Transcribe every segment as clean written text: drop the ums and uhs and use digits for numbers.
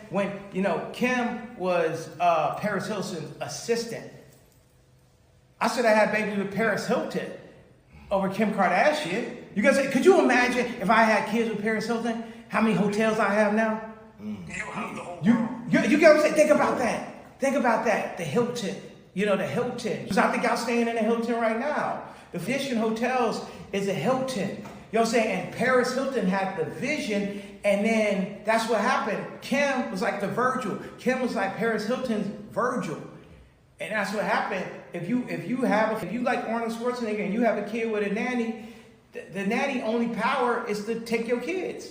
When, Kim was Paris Hilton's assistant, I should have had baby with Paris Hilton over Kim Kardashian. You guys, could you imagine if I had kids with Paris Hilton, how many hotels I have now? You have the whole You get what I'm saying? Think about that. Think about that. The Hilton. The Hilton. Because I think y'all staying in the Hilton right now. The Vision Hotels is a Hilton. You know what I'm saying? And Paris Hilton had the vision, and then that's what happened. Kim was like the Virgil. Kim was like Paris Hilton's Virgil. And that's what happened. If you like Arnold Schwarzenegger and you have a kid with a nanny, the nanny only power is to take your kids.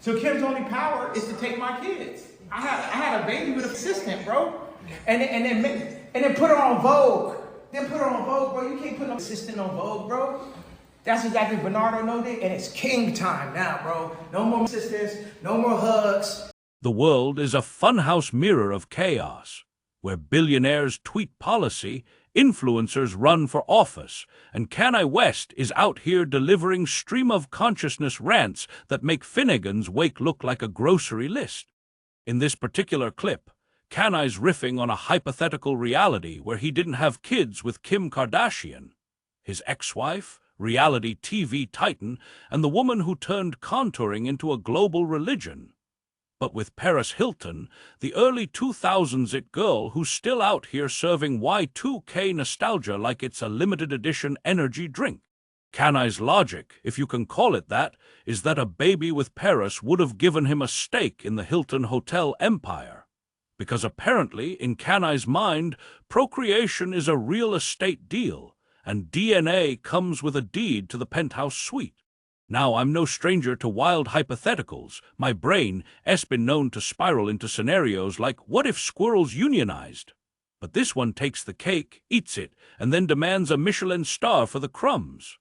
So Kim's only power is to take my kids. I had a baby with an assistant, bro. And then put her on Vogue. Then put her on Vogue, bro. You can't put no assistant on Vogue, bro. That's exactly what Bernardo know did, and it's king time now, bro. No more assistants, no more hugs. The world is a funhouse mirror of chaos, where billionaires tweet policy, influencers run for office, and Kanye West is out here delivering stream-of-consciousness rants that make Finnegan's Wake look like a grocery list. In this particular clip, Kanye's riffing on a hypothetical reality where he didn't have kids with Kim Kardashian, his ex-wife, reality TV titan, and the woman who turned contouring into a global religion. But with Paris Hilton, the early 2000s it girl who's still out here serving Y2K nostalgia like it's a limited edition energy drink. Kanye's logic, if you can call it that, is that a baby with Paris would have given him a stake in the Hilton hotel empire. Because apparently, in Kanye's mind, procreation is a real estate deal, and DNA comes with a deed to the penthouse suite. Now, I'm no stranger to wild hypotheticals. My brain has been known to spiral into scenarios like, what if squirrels unionized? But this one takes the cake, eats it, and then demands a Michelin star for the crumbs.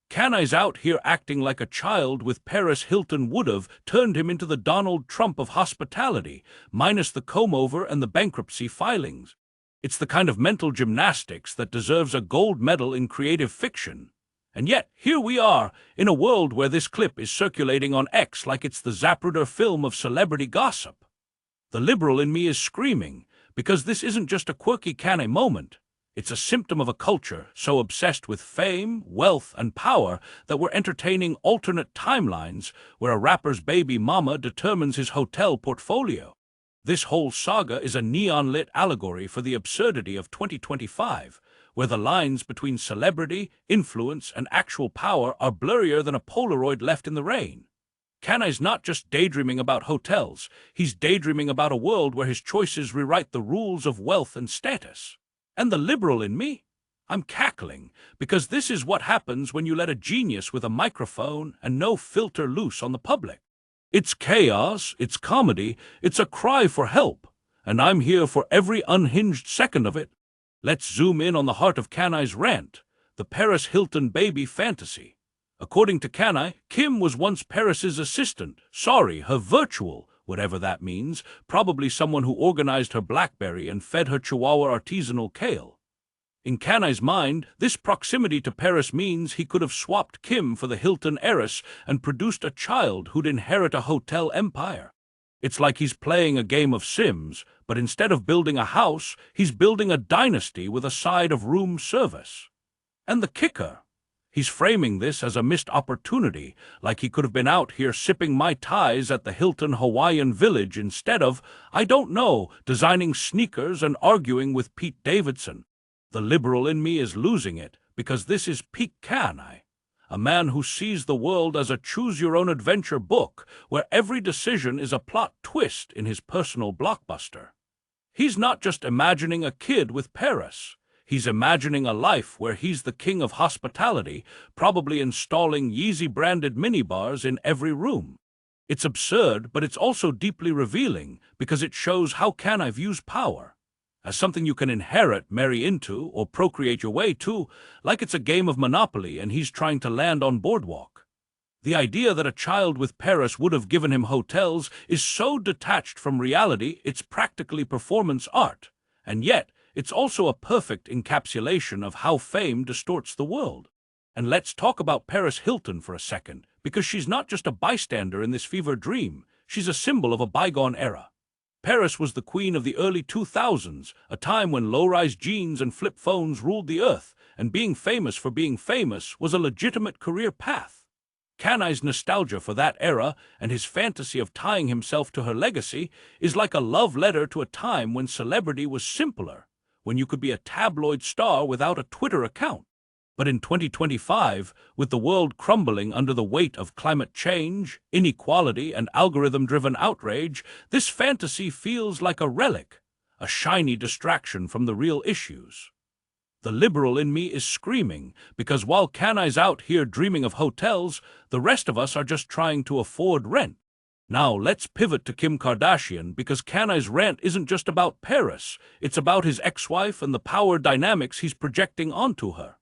Kanye's out here acting like a child with Paris Hilton would've turned him into the Donald Trump of hospitality, minus the comb-over and the bankruptcy filings. It's the kind of mental gymnastics that deserves a gold medal in creative fiction. And yet, here we are, in a world where this clip is circulating on X like it's the Zapruder film of celebrity gossip. The liberal in me is screaming, because this isn't just a quirky Kanye moment. It's a symptom of a culture so obsessed with fame, wealth, and power that we're entertaining alternate timelines where a rapper's baby mama determines his hotel portfolio. This whole saga is a neon-lit allegory for the absurdity of 2025, where the lines between celebrity, influence, and actual power are blurrier than a Polaroid left in the rain. Kanye's not just daydreaming about hotels, he's daydreaming about a world where his choices rewrite the rules of wealth and status. And the liberal in me? I'm cackling, because this is what happens when you let a genius with a microphone and no filter loose on the public. It's chaos, it's comedy, it's a cry for help, and I'm here for every unhinged second of it. Let's zoom in on the heart of Kanye's rant, the Paris Hilton baby fantasy. According to Kanye, Kim was once Paris's assistant, her virtual, whatever that means, probably someone who organized her BlackBerry and fed her Chihuahua artisanal kale. In Kanye's mind, this proximity to Paris means he could have swapped Kim for the Hilton heiress and produced a child who'd inherit a hotel empire. It's like he's playing a game of Sims, but instead of building a house, he's building a dynasty with a side of room service. And the kicker? He's framing this as a missed opportunity, like he could have been out here sipping Mai Tais at the Hilton Hawaiian Village instead of, I don't know, designing sneakers and arguing with Pete Davidson. The liberal in me is losing it, because this is peak Kanye, a man who sees the world as a choose-your-own-adventure book, where every decision is a plot twist in his personal blockbuster. He's not just imagining a kid with Paris. He's imagining a life where he's the king of hospitality, probably installing Yeezy-branded minibars in every room. It's absurd, but it's also deeply revealing, because it shows how Kanye views power. As something you can inherit, marry into, or procreate your way to, like it's a game of Monopoly and he's trying to land on Boardwalk. The idea that a child with Paris would have given him hotels is so detached from reality it's practically performance art. And yet, it's also a perfect encapsulation of how fame distorts the world. And let's talk about Paris Hilton for a second, because she's not just a bystander in this fever dream. she's a symbol of a bygone era. Paris was the queen of the early 2000s, a time when low-rise jeans and flip phones ruled the earth, and being famous for being famous was a legitimate career path. Kanye's nostalgia for that era and his fantasy of tying himself to her legacy is like a love letter to a time when celebrity was simpler, when you could be a tabloid star without a Twitter account. But in 2025, with the world crumbling under the weight of climate change, inequality, and algorithm-driven outrage, this fantasy feels like a relic, a shiny distraction from the real issues. The liberal in me is screaming, because while Kanye's out here dreaming of hotels, the rest of us are just trying to afford rent. Now let's pivot to Kim Kardashian, because Kanye's rant isn't just about Paris, it's about his ex-wife and the power dynamics he's projecting onto her.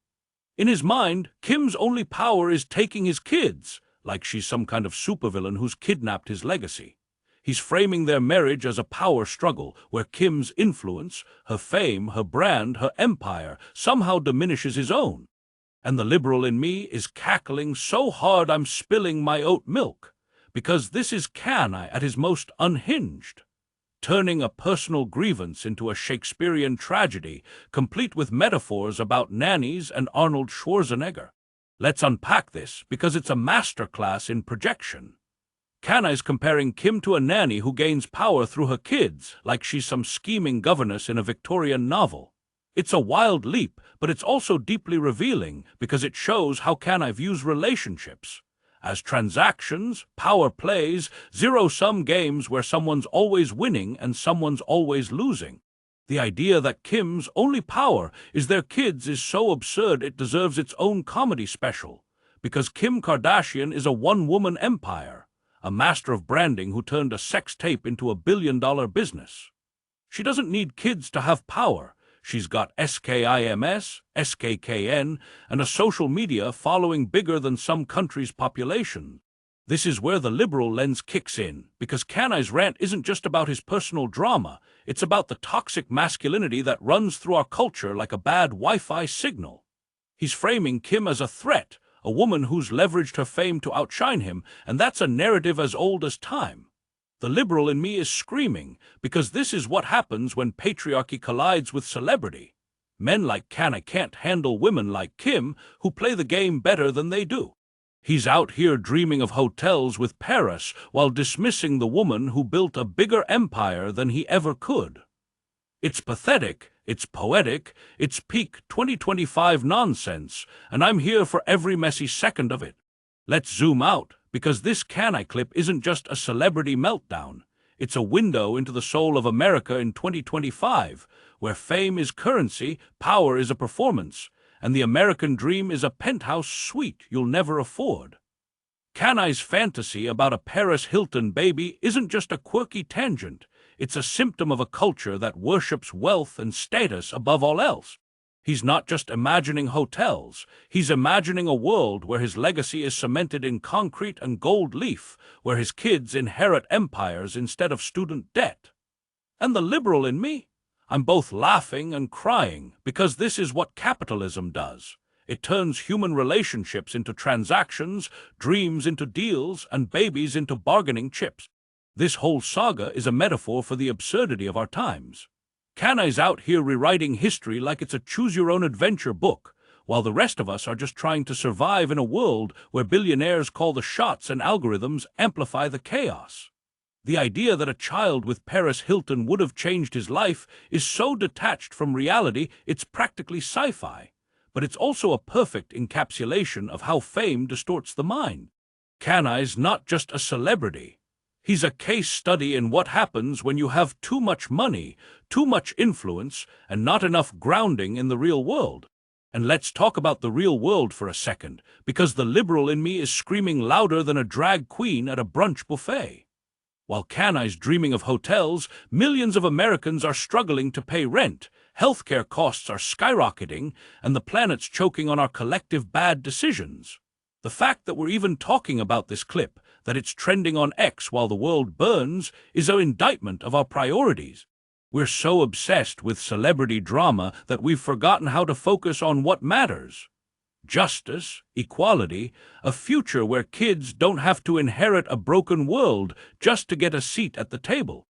In his mind, Kim's only power is taking his kids, like she's some kind of supervillain who's kidnapped his legacy. He's framing their marriage as a power struggle, where Kim's influence, her fame, her brand, her empire, somehow diminishes his own. And the liberal in me is cackling so hard I'm spilling my oat milk, because this is Kanye at his most unhinged, turning a personal grievance into a Shakespearean tragedy, complete with metaphors about nannies and Arnold Schwarzenegger. Let's unpack this, because it's a masterclass in projection. Kanye's comparing Kim to a nanny who gains power through her kids, like she's some scheming governess in a Victorian novel. It's a wild leap, but it's also deeply revealing, because it shows how Kanye views relationships as transactions, power plays, zero-sum games where someone's always winning and someone's always losing. The idea that Kim's only power is their kids is so absurd it deserves its own comedy special, because Kim Kardashian is a one-woman empire, a master of branding who turned a sex tape into a billion-dollar business. She doesn't need kids to have power. She's got SKIMS, SKKN, and a social media following bigger than some countries' population. This is where the liberal lens kicks in, because Kanye's rant isn't just about his personal drama, it's about the toxic masculinity that runs through our culture like a bad Wi-Fi signal. He's framing Kim as a threat, a woman who's leveraged her fame to outshine him, and that's a narrative as old as time. The liberal in me is screaming, because this is what happens when patriarchy collides with celebrity. Men like Kanye can't handle women like Kim, who play the game better than they do. He's out here dreaming of hotels with Paris while dismissing the woman who built a bigger empire than he ever could. It's pathetic, it's poetic, it's peak 2025 nonsense, and I'm here for every messy second of it. Let's zoom out, because this Kanye clip isn't just a celebrity meltdown. It's a window into the soul of America in 2025, where fame is currency, power is a performance, and the American dream is a penthouse suite you'll never afford. Kanye's fantasy about a Paris Hilton baby isn't just a quirky tangent. It's a symptom of a culture that worships wealth and status above all else. He's not just imagining hotels, he's imagining a world where his legacy is cemented in concrete and gold leaf, where his kids inherit empires instead of student debt. And the liberal in me? I'm both laughing and crying, because this is what capitalism does. It turns human relationships into transactions, dreams into deals, and babies into bargaining chips. This whole saga is a metaphor for the absurdity of our times. Kanye's out here rewriting history like it's a choose-your-own-adventure book, while the rest of us are just trying to survive in a world where billionaires call the shots and algorithms amplify the chaos. The idea that a child with Paris Hilton would have changed his life is so detached from reality it's practically sci-fi, but it's also a perfect encapsulation of how fame distorts the mind. Kanye's not just a celebrity. He's a case study in what happens when you have too much money, too much influence, and not enough grounding in the real world. And let's talk about the real world for a second, because the liberal in me is screaming louder than a drag queen at a brunch buffet. While Kanye's dreaming of hotels, millions of Americans are struggling to pay rent, healthcare costs are skyrocketing, and the planet's choking on our collective bad decisions. The fact that we're even talking about this clip, that it's trending on X while the world burns, is an indictment of our priorities. We're so obsessed with celebrity drama that we've forgotten how to focus on what matters. justice, equality, a future where kids don't have to inherit a broken world just to get a seat at the table.